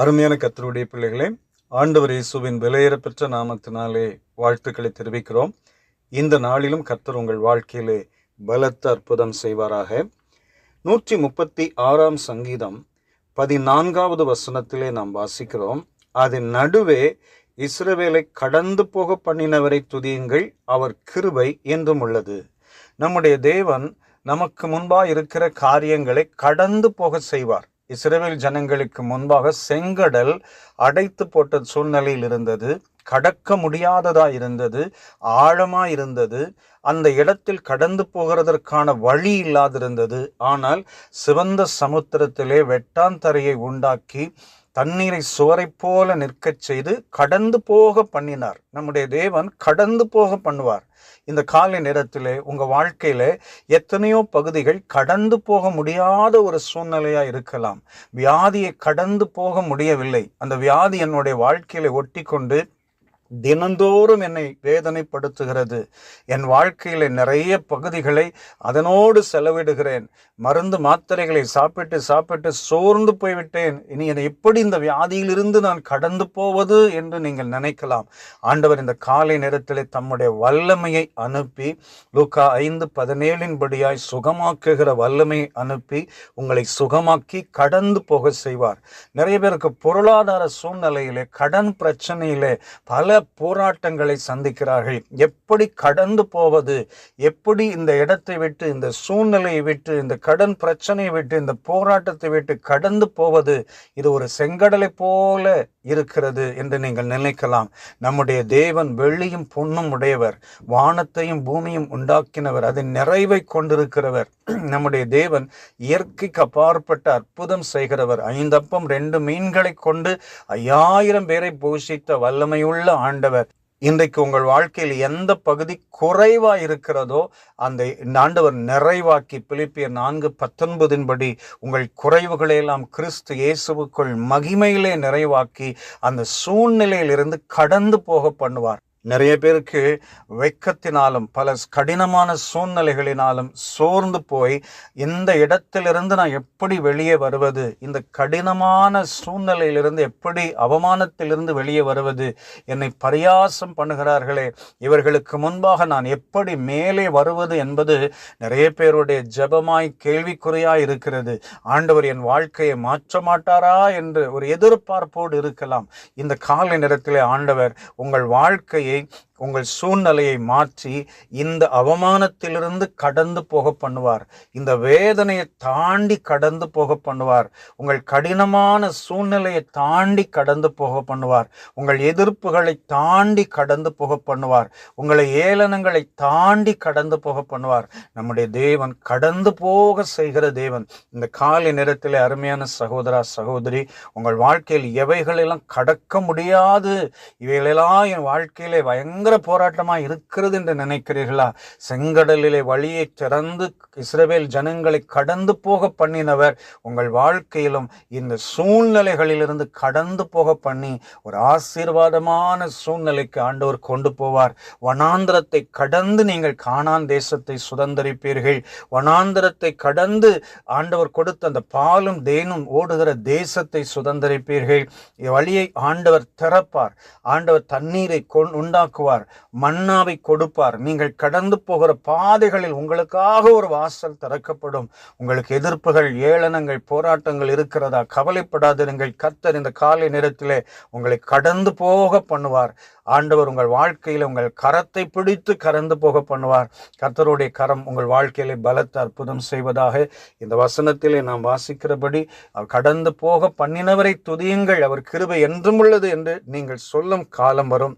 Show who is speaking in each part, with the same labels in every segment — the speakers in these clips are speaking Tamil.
Speaker 1: அருமையான கர்த்தருடைய பிள்ளைகளே, ஆண்டவர் இயேசுவின் விலையேறப்பெற்ற நாமத்தினாலே வாழ்த்துக்களை தெரிவிக்கிறோம். இந்த நாளிலும் கர்த்தர் உங்கள் வாழ்க்கையிலே பலத்த அற்புதம் செய்வாராக. 136ஆம் சங்கீதம் 14வது வசனத்திலே நாம் வாசிக்கிறோம். அதன் நடுவே இஸ்ரவேலை கடந்து போக பண்ணினவரை துதியுங்கள், அவர் கிருபை என்றும் உள்ளது. நம்முடைய தேவன் நமக்கு முன்பாக இருக்கிற காரியங்களை கடந்து போக செய்வார். இஸ்ரவேல் ஜனங்களுக்கு முன்பாக செங்கடல் அடைத்து போட்ட சூழ்நிலையில் இருந்தது, கடக்க முடியாததா இருந்தது, ஆழமா இருந்தது. அந்த இடத்தில் கடந்து போகிறதற்கான வழி இல்லாதிருந்தது. ஆனால் சிவந்த சமுத்திரத்திலே வெட்டாந்தரையை உண்டாக்கி தண்ணீரை சுவரை போல நிற்கச் செய்து கடந்து போக பண்ணினார். நம்முடைய தேவன் கடந்து போக பண்ணுவார். இந்த காலை நேரத்திலே உங்க வாழ்க்கையில எத்தனையோ பகுதிகள் கடந்து போக முடியாத ஒரு சூழ்நிலையா இருக்கலாம். வியாதியை கடந்து போக முடியவில்லை. அந்த வியாதி என்னுடைய வாழ்க்கையில ஒட்டி கொண்டு தினந்தோறும் என்னை வேதனைப்படுத்துகிறது. என் வாழ்க்கையில நிறைய பகுதிகளை அதனோடு செலவிடுகிறேன். மருந்து மாத்திரைகளை சாப்பிட்டு சோர்ந்து போய்விட்டேன். இனி என்னை எப்படி இந்த வியாதியிலிருந்து நான் கடந்து போவது என்று நீங்கள் நினைக்கலாம். ஆண்டவர் இந்த காலை நேரத்திலே தம்முடைய வல்லமையை அனுப்பி லூக்கா 5:17 படியாய் சுகமாக்குகிற வல்லமையை அனுப்பி உங்களை சுகமாக்கி கடந்து போக செய்வார். நிறைய பேருக்கு பொருளாதார சூழ்நிலையிலே, கடன் பிரச்சனையிலே பல போராட்டங்களை சந்திக்கிறார்கள். எப்படி கடந்து போவது, எப்படி இந்த இடத்தை விட்டு, இந்த சூழ்நிலையை விட்டு, இந்த கடன் பிரச்சனையை விட்டு, இந்த போராட்டத்தை விட்டு கடந்து போவது, இது ஒரு செங்கடலை போல இருக்கிறது என்று நீங்கள் நினைக்கலாம். நம்முடைய தேவன் வெள்ளியும் பொன்னும் உடையவர், வானத்தையும் பூமியும் உண்டாக்கினவர், அதன் நிறைவை கொண்டிருக்கிறவர். நம்முடைய தேவன் இயற்கைக்கு அப்பாற்பட்ட அற்புதம் செய்கிறவர். 5 அப்பம் 2 மீன்களை கொண்டு 5000 பேரை போஷித்த வல்லமையுள்ள ஆண்டவர். இன்றைக்கு உங்கள் வாழ்க்கையில் எந்த பகுதி குறைவா இருக்கிறதோ அந்த ஆண்டவர் நிறைவாக்கி, பிலிப்பியர் 4:19 படி உங்கள் குறைவுகளை எல்லாம் கிறிஸ்து இயேசுவுக்குள் மகிமையிலே நிறைவாக்கி அந்த சூழ்நிலையிலிருந்து கடந்து போக பண்ணுவார். நிறைய பேருக்கு வெட்கத்தினாலும் பல கடினமான சூழ்நிலைகளினாலும் சோர்ந்து போய் இந்த இடத்திலிருந்து நான் எப்படி வெளியே வருவது, இந்த கடினமான சூழ்நிலையிலிருந்து எப்படி, அவமானத்திலிருந்து வெளியே வருவது, என்னை பரியாசம் பண்ணுகிறார்களே, இவர்களுக்கு முன்பாக நான் எப்படி மேலே வருவது என்பது நிறைய பேருடைய ஜெபமாய் கேள்விக்குறியாய் இருக்கிறது. ஆண்டவர் என் வாழ்க்கையை மாற்ற மாட்டாரா என்று ஒரு எதிர்பார்ப்போடு இருக்கலாம். இந்த காலை நேரத்திலே ஆண்டவர் உங்கள் வாழ்க்கையை, உங்கள் சூழ்நிலையை மாற்றி இந்த அவமானத்திலிருந்து கடந்து போக பண்ணுவார். இந்த வேதனையை தாண்டி கடந்து போக பண்ணுவார். உங்கள் கடினமான சூழ்நிலையை தாண்டி கடந்து போக பண்ணுவார். உங்கள் எதிர்ப்புகளை தாண்டி கடந்து போக பண்ணுவார். உங்களை ஏளனங்களை தாண்டி கடந்து போக பண்ணுவார். நம்முடைய தேவன் கடந்து போக செய்கிற தேவன். இந்த காலை நேரத்தில் அருமையான சகோதரா சகோதரி, உங்கள் வாழ்க்கையில் எவைகளெல்லாம் கடக்க முடியாது, இவைகளெல்லாம் என் வாழ்க்கையிலே பயங்கர போராட்டமாய் இருக்கிறது என்று நினைக்கிறீர்களா? செங்கடலிலே வழியை திறந்து இஸ்ரவேல் ஜனங்களை கடந்து போக பண்ணினவர் உங்கள் வாழ்க்கையிலும் இந்த சூழ்நிலைகளிலிருந்து கடந்து போக பண்ணி ஒரு ஆசீர்வாதமான சூழ்நிலைக்கு ஆண்டவர் கொண்டு போவார். வனாந்திரத்தை கடந்து நீங்கள் கானான் தேசத்தை சுதந்தரிப்பீர்கள். வனாந்திரத்தை கடந்து ஆண்டவர் கொடுத்த அந்த பாலும் தேனும் ஓடுகிற தேசத்தை சுதந்தரிப்பீர்கள். வழியை ஆண்டவர் திறப்பார். ஆண்டவர் தண்ணீரை உண்டாக்குவார், மன்னாவை கொடுப்பார். நீங்கள் கடந்து போகிற பாதைகளில் உங்களுக்காக ஒரு வாசல் திறக்கப்படும். உங்களுக்கு எதிர்ப்புகள், ஏளனங்கள், போராட்டங்கள் இருக்கிறதா? கவலைப்படாதிருங்கள். கர்த்தர் இந்த காலை நேரத்திலே உங்களை கடந்து போக பண்ணுவார். ஆண்டவர் உங்கள் வாழ்க்கையில உங்கள் கரத்தை பிடித்து கடந்து போக பண்ணுவார். கர்த்தருடைய கரம் உங்கள் வாழ்க்கையிலே பலத்த அற்புதம் செய்வதாக. இந்த வசனத்திலே நாம் வாசிக்கிறபடி கடந்து போக பண்ணினவரை துதியுங்கள், அவர் கிருபை என்றும் உள்ளது என்று நீங்கள் சொல்லும் காலம் வரும்.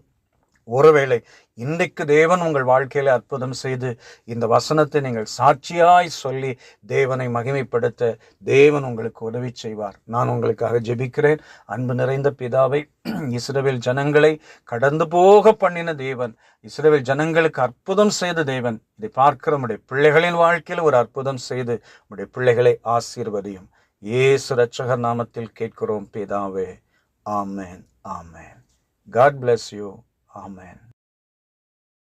Speaker 1: ஒருவேளை இன்றைக்கு தேவன் உங்கள் வாழ்க்கையில அற்புதம் செய்து இந்த வசனத்தை நீங்கள் சாட்சியாய் சொல்லி தேவனை மகிமைப்படுத்த தேவன் உங்களுக்கு உதவி செய்வார். நான் உங்களுக்காக ஜெபிக்கிறேன். அன்பு நிறைந்த பிதாவை, இஸ்ரவேல் ஜனங்களை கடந்து போக பண்ணின தேவன், இஸ்ரவேல் ஜனங்களுக்கு அற்புதம் செய்த தேவன், இதை பார்க்கிற உடைய பிள்ளைகளின் வாழ்க்கையில் ஒரு அற்புதம் செய்து உடைய பிள்ளைகளை ஆசீர்வதியும். இயேசு இரட்சகர் நாமத்தில் கேட்கிறோம் பிதாவே. ஆமென், ஆமென். God bless you. Amen.